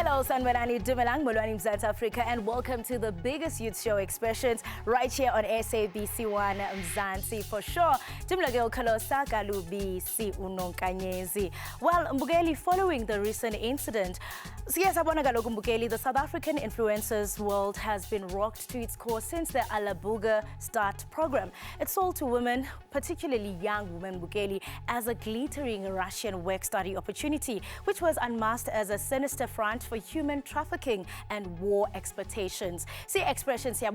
Hello, Sanwanani Dumelang, Molwani South Africa, and welcome to the biggest youth show Expressions right here on SABC 1 Mzansi for sure. Well, Mbugeli, following the recent incident, the South African influencers world has been rocked to its core since the Alabuga START Programme. It sold to women, particularly young women, Mbugeli, as a glittering Russian work-study opportunity, which was unmasked as a sinister front for human trafficking and war exploitations. See expressions, should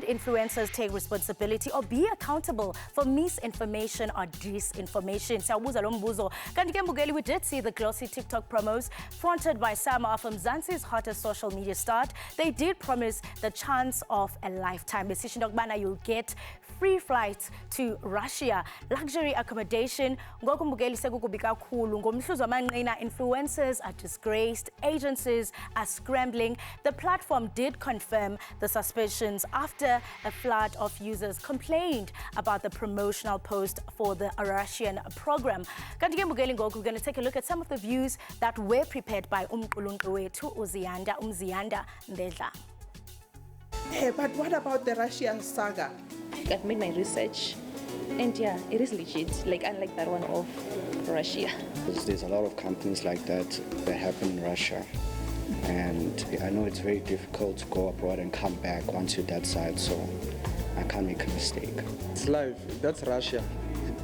influencers take responsibility or be accountable for misinformation or disinformation? We did see the glossy TikTok promos fronted by some of Mzansi's hottest social media stars. They did promise the chance of a lifetime. You'll get free flights to Russia, luxury accommodation. Influencers are disgraced, agencies are scrambling. The platform did confirm the suspicions after a flood of users complained about the promotional post for the Russian program. We're going to take a look at some of the views that were prepared by Umzianda Ndedla. But what about the Russia saga? I've made my research, and yeah, it is legit, like unlike that one of Russia. There's a lot of companies like that happen in Russia, and I know it's very difficult to go abroad and come back once you're that side, so I can't make a mistake. It's life, that's Russia.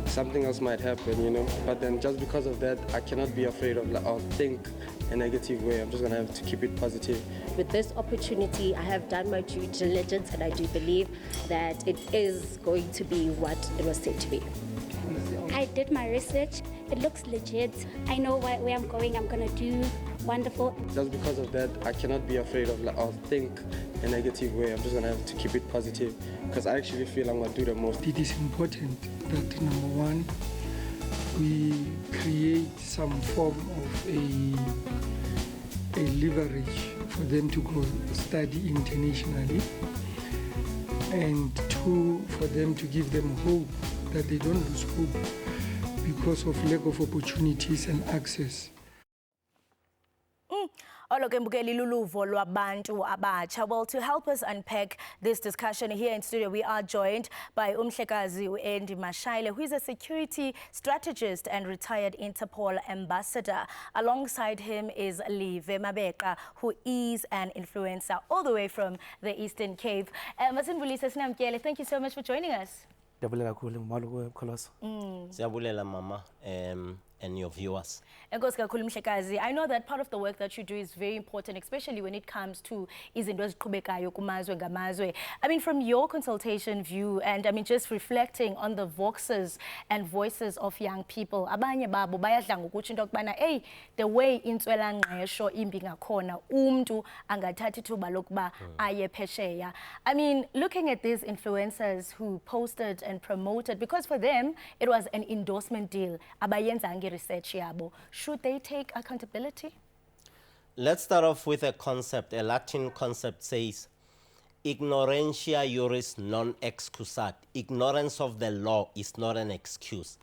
Something else might happen, you know, but then just because of that, I cannot be afraid of or think a negative way. I'm just gonna have to keep it positive. With this opportunity, I have done my due diligence, and I do believe that it is going to be what it was said to be. I did my research. It looks legit. I know where I'm going. I'm gonna do wonderful. Just because of that, I cannot be afraid of or think a negative way. I'm just gonna have to keep it positive because I actually feel I'm gonna do the most. It is important that, number one, we create some form of a leverage for them to go study internationally, and two, for them to give them hope that they don't lose hope because of lack of opportunities and access. Well, to help us unpack this discussion here in studio, we are joined by Umhlekazi Uendi Mashaile, who is a security strategist and retired Interpol ambassador. Alongside him is Live Mabeka, who is an influencer all the way from the Eastern Cape. Thank you so much for joining us. Mama, and your viewers. I know that part of the work that you do is very important, especially when it comes to I mean, from your consultation view, and I mean, just reflecting on the voices and voices of young people, the way I mean, looking at these influencers who posted and promoted, because for them it was an endorsement deal, research yabo, should they take accountability? Let's start off with a concept. A Latin concept says, ignorantia juris non excusat. Ignorance of the law is not an excuse.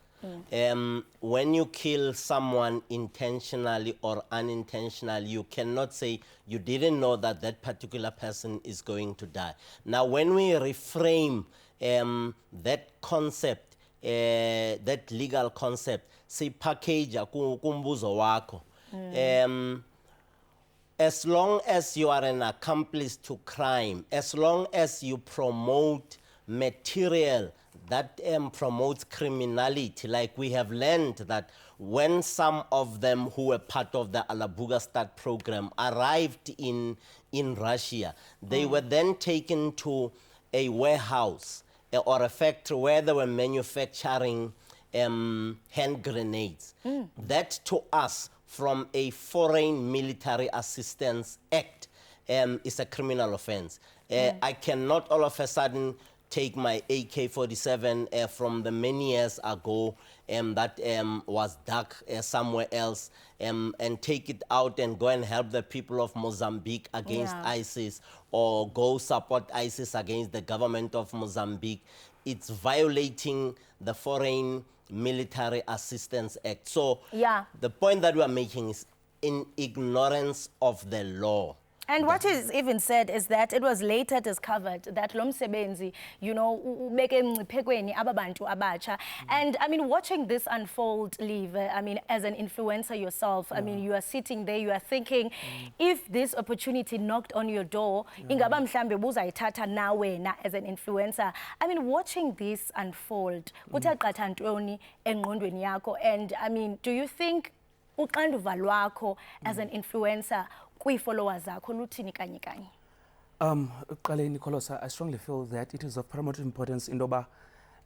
When you kill someone intentionally or unintentionally, you cannot say you didn't know that that particular person is going to die. Now, when we reframe that concept, that legal concept, say package kumbuzo wako. As long as you are an accomplice to crime, as long as you promote material that promotes criminality, like we have learned that when some of them who were part of the Alabuga START program arrived in Russia, they were then taken to a warehouse or a factory where they were manufacturing hand grenades. That to us, from a Foreign Military Assistance Act, is a criminal offense. I cannot all of a sudden take my AK-47 from the many years ago that was dug somewhere else and take it out and go and help the people of Mozambique against ISIS, or go support ISIS against the government of Mozambique. It's violating the Foreign Military Assistance Act. So the point that we are making is in ignorance of the law. And what is even said is that it was later discovered that lo msebenzi, you know, ubeke emngciphekweni ababantu abatsha. And I mean, watching this unfold, Liv, I mean, as an influencer yourself, I mean, you are sitting there, you are thinking, if this opportunity knocked on your door, ingaba mhlambe buzayithatha na wena as an influencer. I mean, watching this unfold, kuthe qatha ntoni engqondweni yakho? And I mean, do you think uxanduva lwakho as an influencer kwi-followers zakho luthini kanye kanye? Qaleni Kholosa, I strongly feel that it is of paramount importance in doba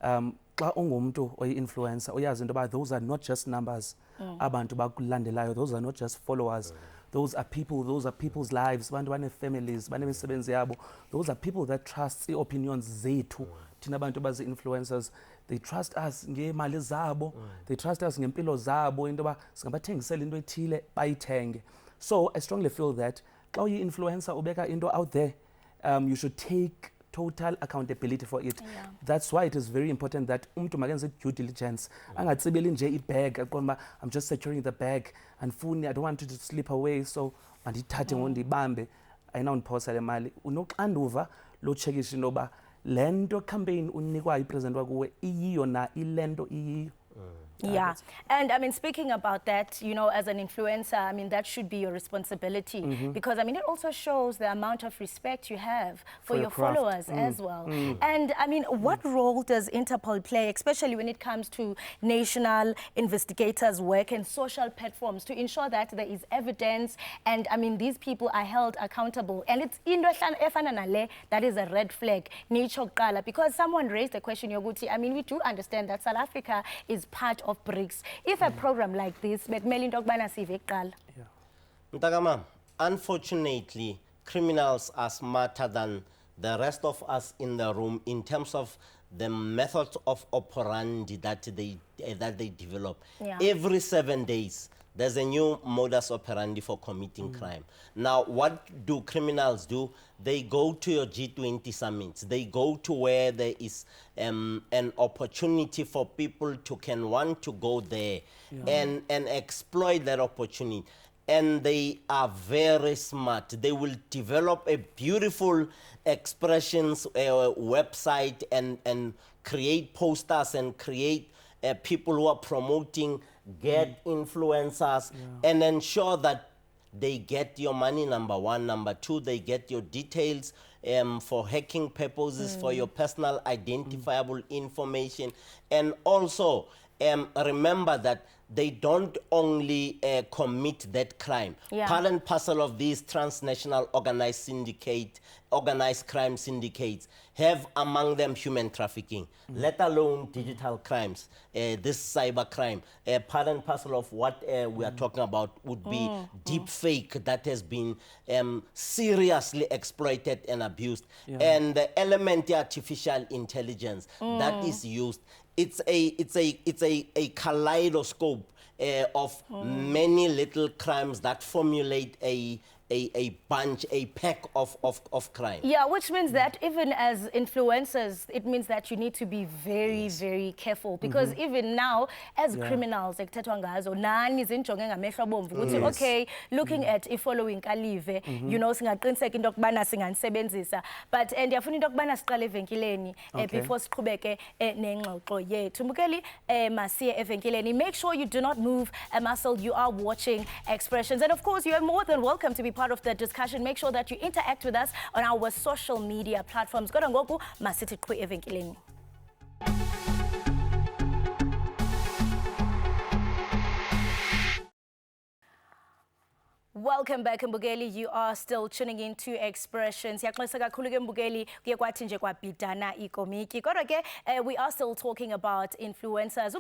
xa ungumntu oyi-influencer uyazi into yoba those are not just numbers abantu bakulandelayo, those are not just followers, those are people, those are people's lives, bantu bane-families, banemisebenzi yabo, those are people that trust ii-opinions zethu thina bantu bazi-influencers. They trust us ngeemali zabo, they trust us ngempilo zabo into yoba singabathengisela into ethile bayithenge. So I strongly feel that xa uyi-influencer ubeka into out there, you should take total accountability for it. That's why it is very important that umntu makenze due diligence, angatsibeli nje ibag aqonda I'm just securing the bag and I don't want it to slip away, so mandithathe ngondibambe ayinawundiphosa le mali. Unoxanduva lotshekisha into yoba le nto campaign unikwayo ipresident wakuwe iyiyo na ilento iyiyo. Yeah, and I mean, speaking about that, you know, as an influencer, I mean, that should be your responsibility because, I mean, it also shows the amount of respect you have for your followers as well. And I mean, what role does Interpol play, especially when it comes to national investigators' work and social platforms to ensure that there is evidence and, I mean, these people are held accountable? And it's that is a red flag, because someone raised the question, Yoguti, I mean, we do understand that South Africa is part of BRICS. If a program like this, Mtakama, unfortunately, criminals are smarter than the rest of us in the room in terms of the methods of operandi that they develop. Every 7 days, there's a new modus operandi for committing crime. Now, what do criminals do? They go to your G20 summits. They go to where there is an opportunity for people to want to go there and exploit that opportunity. And they are very smart. They will develop a beautiful expressions website and create posters and create people who are promoting, get influencers, and ensure that they get your money, number one. Number two, they get your details for hacking purposes, for your personal identifiable information. And also, remember that they don't only commit that crime. Part and parcel of these transnational organized crime syndicates have among them human trafficking, let alone digital crimes, this cyber crime. Part and parcel of what we are talking about would be deep fake that has been seriously exploited and abused. And the element artificial intelligence that is used, it's a kaleidoscope of many little crimes that formulate a pack of crime. Yeah, which means that even as influencers, it means that you need to be very, very careful because even now, as criminals, okay, looking at following kalive, you know, singaqiniseka into yokubana singanisebenzisa, but ndiyafuna into yokubana siqale evenkileni before siqhubeke nengxoxo yethu. Mbukeli masiye evenkileni. Make sure you do not move a muscle. You are watching Expressions, and of course, you are more than welcome to be part of the discussion. Make sure that you interact with us on our social media platforms. Kodwa ngoku masithi qhwi evenkileni. Welcome back, Mbugeli. You are still tuning in to Expressions. We are still talking about influencers.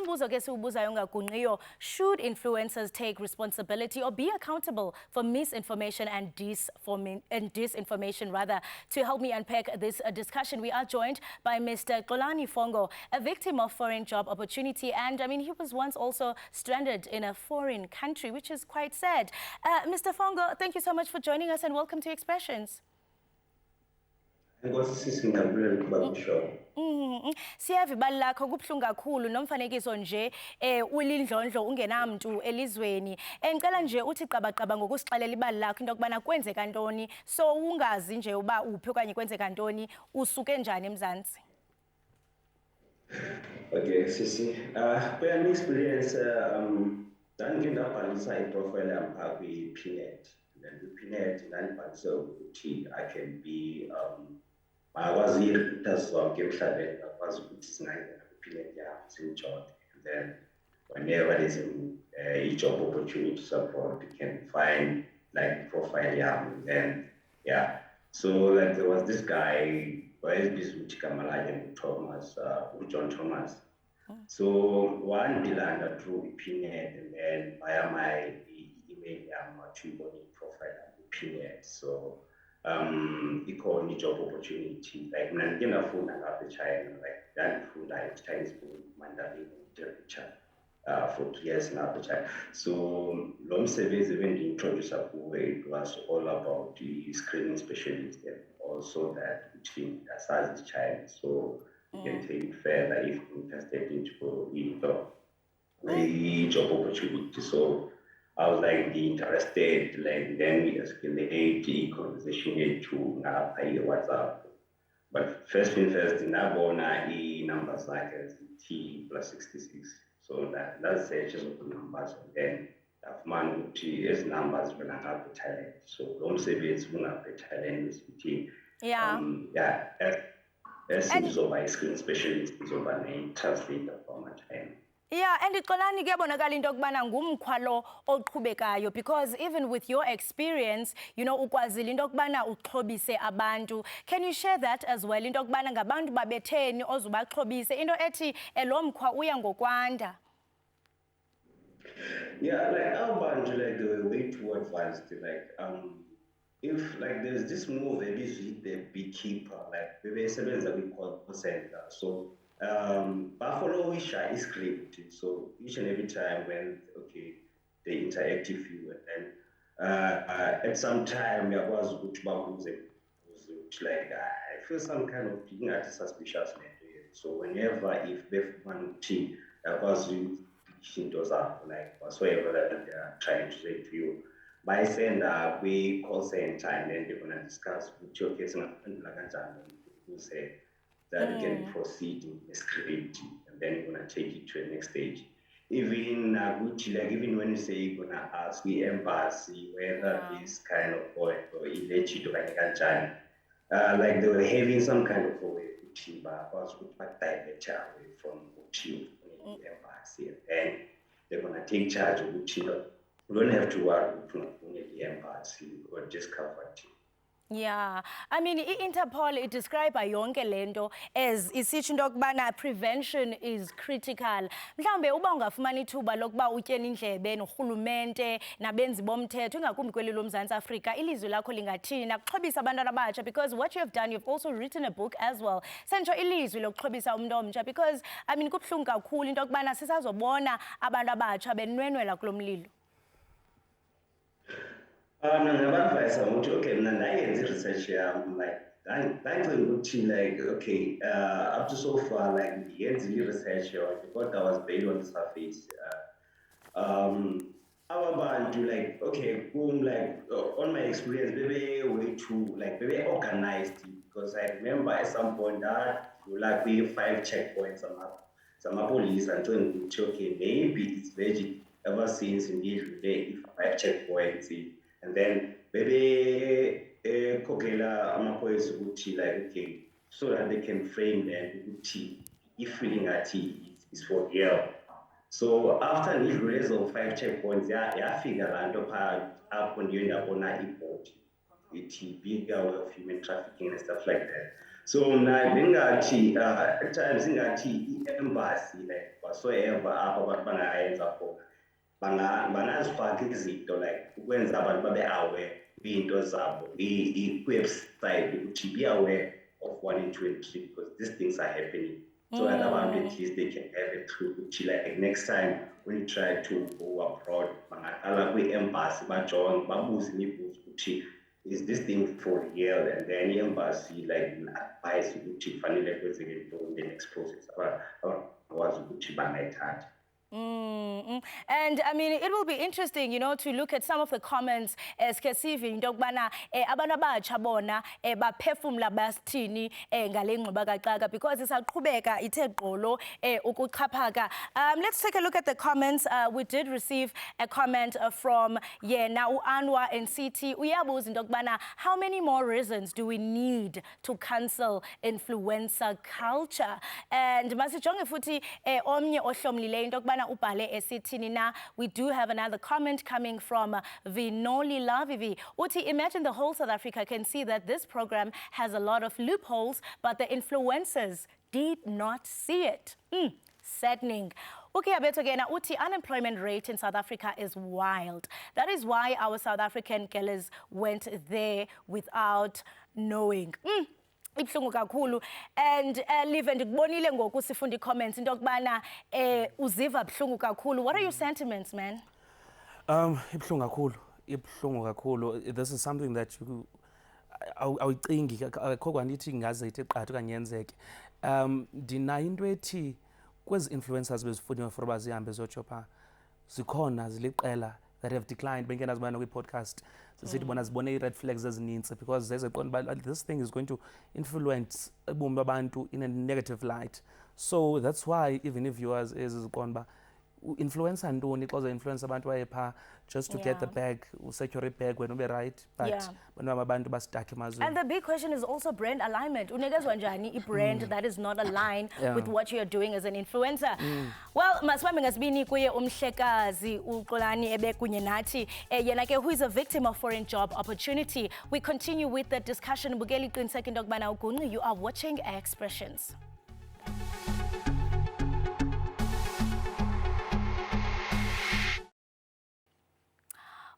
Should influencers take responsibility or be accountable for misinformation and disinformation, rather? To help me unpack this discussion, we are joined by Mr. Xolani Fongo, a victim of foreign job opportunity. And I mean, he was once also stranded in a foreign country, which is quite sad. Mr. Fongo, thank you so much for joining us and welcome to Expressions. Siyeva ibali lakho kubuhlungu kakhulu nomfanekiso nje ulindlondlo ungenamntu elizweni. Ngicela nje uthi qabaqaba ngokusixelela ibali lakho into yokubana kwenzeka ntoni so ungazi nje uba uphi okanye kwenzeka ntoni usuke njani eMzantsi. Okay, Sisi. Kweyam experience, ndandike ndabhalisa iprofile yam phaa kwi-PNET. Then kwi-PNET ndandibhalise ukuthi I can be bakwazi ii-recruiters zonke emhlabeni bakwazi ukuthi singangena kwi-PNET yam simjonge. And then whenever there's a job opportunities abroad, you can find like profile yam. And yeah, so like there was this guy wayebizwa ukuthi igama lakhe nguThomas, uJohn Thomas. So one landed through PNET and then via my email yam wathuyibona iprofile kwi-PNET. So ikhona job opportunity like mina ndike ndafunda ngapha eChina, like ndandifunda Chinese Mandarin literature for 2 years ngapha eChina. So lo msebenzi bendiyi-introduce kuwo, it was all about the screening specialist and also that team asazi China. So you can take it further if you're interested into the job opportunity. So I was like interested, like then we escalate the conversation to WhatsApp. But first thing first, nabona numbers like T+66. So that's the just of the numbers. And then that man as numbers when I have the talent. So don't say it's when I have the talent is yeah. As by screen specialist is over name translator for my time. Yeah, and iqolani kuyabonakala into yokubana ngumkhwa lo oqhubekayo because even with your experience, you know, ukwazile into yokubana uxhobise abantu. Can you share that as well? Into yokubana ngabantu babetheni ozubaxhobise into ethi lo mkhwa uya ngokwanda. Yeah, like abantu like the way too advanced, like if like there's this move maybe the beekeeper, like bebesebenza kwi-call center. So Buffalo we share is script. So each and every time when they interact with you, and then at some time we was like I feel some kind of being at suspicious. So whenever if they want to was those up like whatsoever that they are trying to say to you, by send we call center and then they're gonna discuss with your case and who say that we can proceed in the script and then you're gonna take it to the next stage. Even like even when you say you're gonna ask the embassy whether this kind of or illegit or like they were having some kind of a way to was divert away from the embassy and they're gonna take charge of you don't have to worry about the embassy or just cover it. Yeah, I mean, Interpol it described yonke lento as isitsho into yokubana prevention is critical. Mhlawumbe uba ungafumana ithuba lokuba utyeni indlebe norhulumente nabenzi bomthetho ingakumbi kweli loMzantsi Afrika ilizwi lakho lingathini nakuxhobisa abantwana abatsha because what you have done, you've also written a book as well. Sentsho ilizwi lokuxhobisa umuntu omtsha because I mean kubuhlungu kakhulu into yokubana sisazobona abantu abatsha benwenwela kulo mlilo. Advice okay, research like up to so far like research because I was based on the surface. Like okay, boom, like on my experience, maybe way too like very organized because I remember at some point that you like we 5 checkpoints some police and okay, maybe it's legit ever since indeed if 5 checkpoints. And then maybe Kokela Amapois Uchi like okay, so that they can frame them Uchi if feeling at is for real. So after the release of 5 checkpoints, I figure up on the airport, it bigger way of human trafficking and stuff like that. So now at times in embassy like whatsoever about ends up banazifaka izinto like ukwenza abantu babe aware into zabo i-website ukuthi be aware of 1 and 2 and 3 because these things are happening so that abantu at least they can have a clue ukuthi like next time when you try to go abroad bangaqala kwi-embassy bajonge babuze imibuzo ukuthi is this thing for real? And then embassy like advice ukuthi fanele kwenzeke into the next process. Abakwazi ukuthi bangayithatha. And I mean, it will be interesting, to look at some of the comments as Kesivi into yokubana abantu abatsha bona baphefumla basithini ngale ngxoba kaxaka because isaqhubeka ithe gqolo ukuxhaphaka. Let's take a look at the comments. We did receive a comment from yena uAnwa and CT. Uyabuza into yokubana how many more reasons do we need to cancel influencer culture? And masijonge futhi omnye ohlomlileyo into yokubana ubhale esithini na. We do have another comment coming from Vinoli Lavivi. Uti, imagine the whole South Africa can see that this program has a lot of loopholes, but the influencers did not see it. Saddening. Okay, Abetogena, Uti, unemployment rate in South Africa is wild. That is why our South African girls went there without knowing. Ibhlungu kakhulu. And Liv, ndikubonile ngoku sifunda comments into yokubana uziva bhlungu kakhulu. What are your sentiments, man? Ibhlungu kakhulu. This is something that you awucingi akho kwanithi ngaze ithi qatha okanye yenzeke. Ndinayo into ethi kwezi influencers bezifundile for bazihambe zochopa zikhona ziliqela that have declined bengena zibana kwi podcast sithi bona zibone red flags ezininzi because there's a this thing is going to influence ubomi babantu in a negative light. So that's why even if viewers is ziqonba influencer ntoni xa uza-influence abantu bayepha just to get the bag, secure ibag when ube right, but abantu bastuck emazweni. And the big question is also brand alignment. Unikezwa njani i-brand that is not aligned with what you're doing as an influencer? Well, masibambe ngasibini kuye umhlekazi uXolani ebekunye nathi yena ke who is a victim of foreign job opportunity. We continue with the discussion. Bukeli qiniseka into yokubana uGunqi, you are watching Expressions.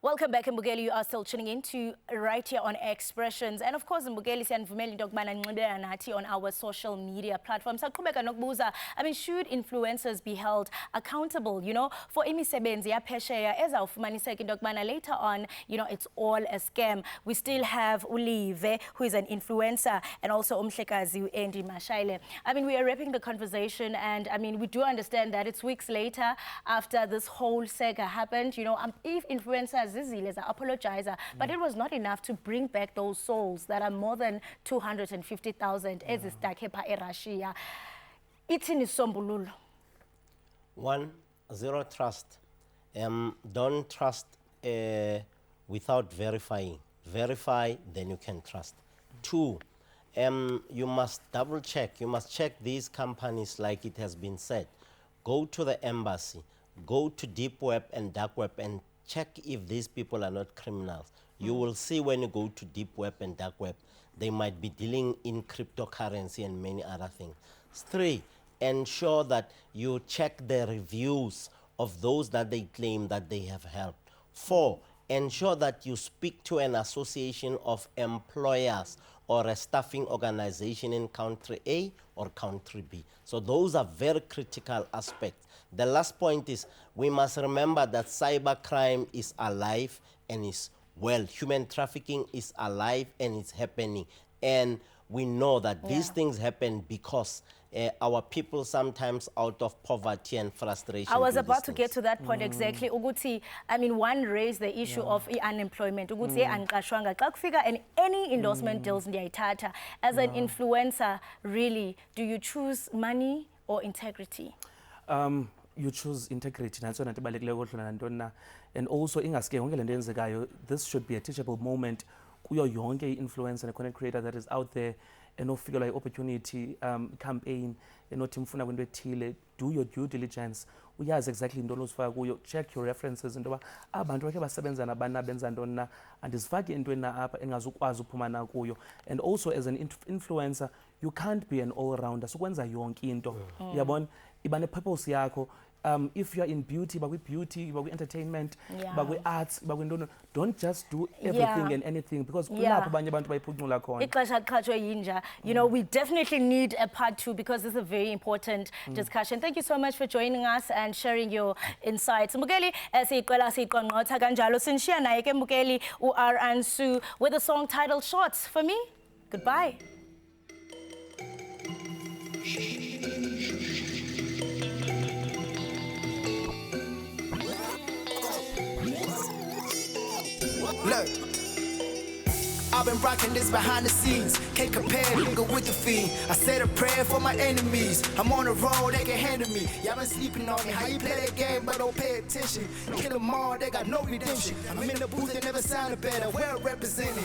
Welcome back, Mbugeli. You are still tuning in to right here on Expressions. And of course, Mbugeli siyanivumela into yokubana nginxibelelana nathi on our social media platforms. Saqhubeka nokubuza, I mean, should influencers be held accountable, for imisebenzi yaphesheya ezawufumaniseka into yokubana later on, it's all a scam. We still have Ulive, who is an influencer, and also umhlekazi Andy Mashaile. I mean, we are wrapping the conversation, and I mean, we do understand that it's weeks later after this whole saga happened. If influencers apologizer, but it was not enough to bring back those souls that are more than 250,000 as is stuck in Russia. Ithini sombululo? 1, 0 trust. Don't trust without verifying. Verify, then you can trust. 2, you must double check. You must check these companies like it has been said. Go to the embassy, go to deep web and dark web and check if these people are not criminals. You will see when you go to deep web and dark web, they might be dealing in cryptocurrency and many other things. 3, ensure that you check the reviews of those that they claim that they have helped. 4, ensure that you speak to an association of employers or a staffing organization in country A or country B. So those are very critical aspects. The last point is we must remember that cybercrime is alive and is well. Human trafficking is alive and it's happening. And we know that these things happen because our people sometimes out of poverty and frustration. I was about to get to that point exactly. Uguti, I mean, one raised the issue of unemployment. Uguti anqashwanga xa kufika and any endorsement deals ndiyayithatha. As an influencer, really, do you choose money or integrity? You choose integrity. And also, this should be a teachable moment. Kuyo yonke influencer and content creator that is out there and no figure like opportunity campaign and no team funa kwento ethile, do your due diligence. Uyazi exactly into ozifaka kuyo, check your references into ba abantu bakhe basebenza nabana benza ntoni na andizifaki entweni na apha engazukwazi uphuma na kuyo. And also as an influencer, you can't be an all-rounder. So kwenza yonke into. Yabona iba ne-purpose yakho. If you are in beauty, but with beauty, but with entertainment, but with arts, but with don't just do everything and anything because you know, we definitely need a part 2 because this is a very important discussion. Thank you so much for joining us and sharing your insights. Mbukeli siqonqotha kanjalo sinshiya naye ke Mbukeli u-R Ansu with a song titled Shots. For me, goodbye. Look, I've been rocking this behind the scenes. Can't compare nigga with the fiend. I said a prayer for my enemies. I'm on the road, they can handle me. Y'all been sleeping on me. How you play that game but don't pay attention? Kill them all, they got no redemption. I'm in the booth, they never sounded better. Well represented.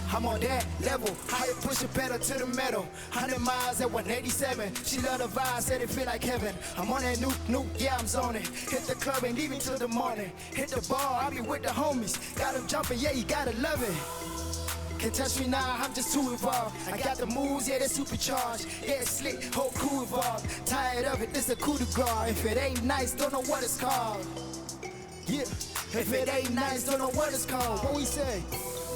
I'm on that level, higher pushing pedal to the metal. 100 miles at 187. She love the vibe, said it feel like heaven. I'm on that nuke, yeah, I'm zoning. Hit the club and leave me till the morning. Hit the bar, I be with the homies. Got them jumping, yeah, you gotta love it. Can't touch me now, I'm just too involved. I got the moves, yeah, they're supercharged. Yeah, it's slick, whole crew involved. Tired of it, this a coup de grace. If it ain't nice, don't know what it's called. Yeah, if it ain't nice, don't know what it's called. What we say?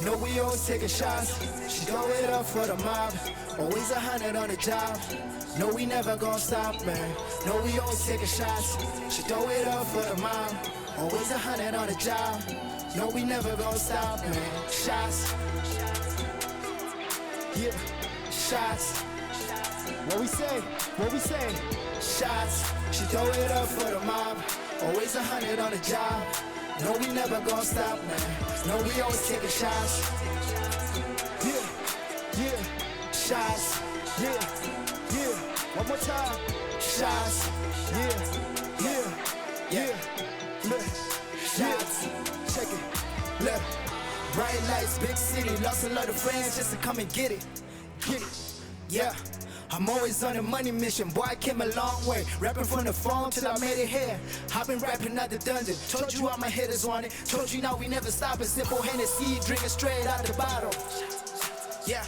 No, we always taking shots. She throw it up for the mob. Always 100 on the job. No, we never gonna stop, man. No, we always taking shots. She throw it up for the mob. Always 100 on the job. No, we never gonna stop, man. Shots. Yeah, shots. What we say? What we say? Shots. She throw it up for the mob. Always 100 on the job. No, we never gonna stop, man. No, we always taking shots. Yeah, yeah, shots. Yeah, yeah. One more time. Shots. Yeah, yeah, yeah. Look, shots. Check it. Look, bright lights, big city. Lost a lot of friends just to come and get it. Get it. Yeah. I'm always on a money mission, boy, I came a long way. Rapping from the phone till I made it here. I've been rapping out the dungeon. Told you all my hitters on it. Told you now we never stop. A simple Hennessy, drinking straight out the bottle. Yeah.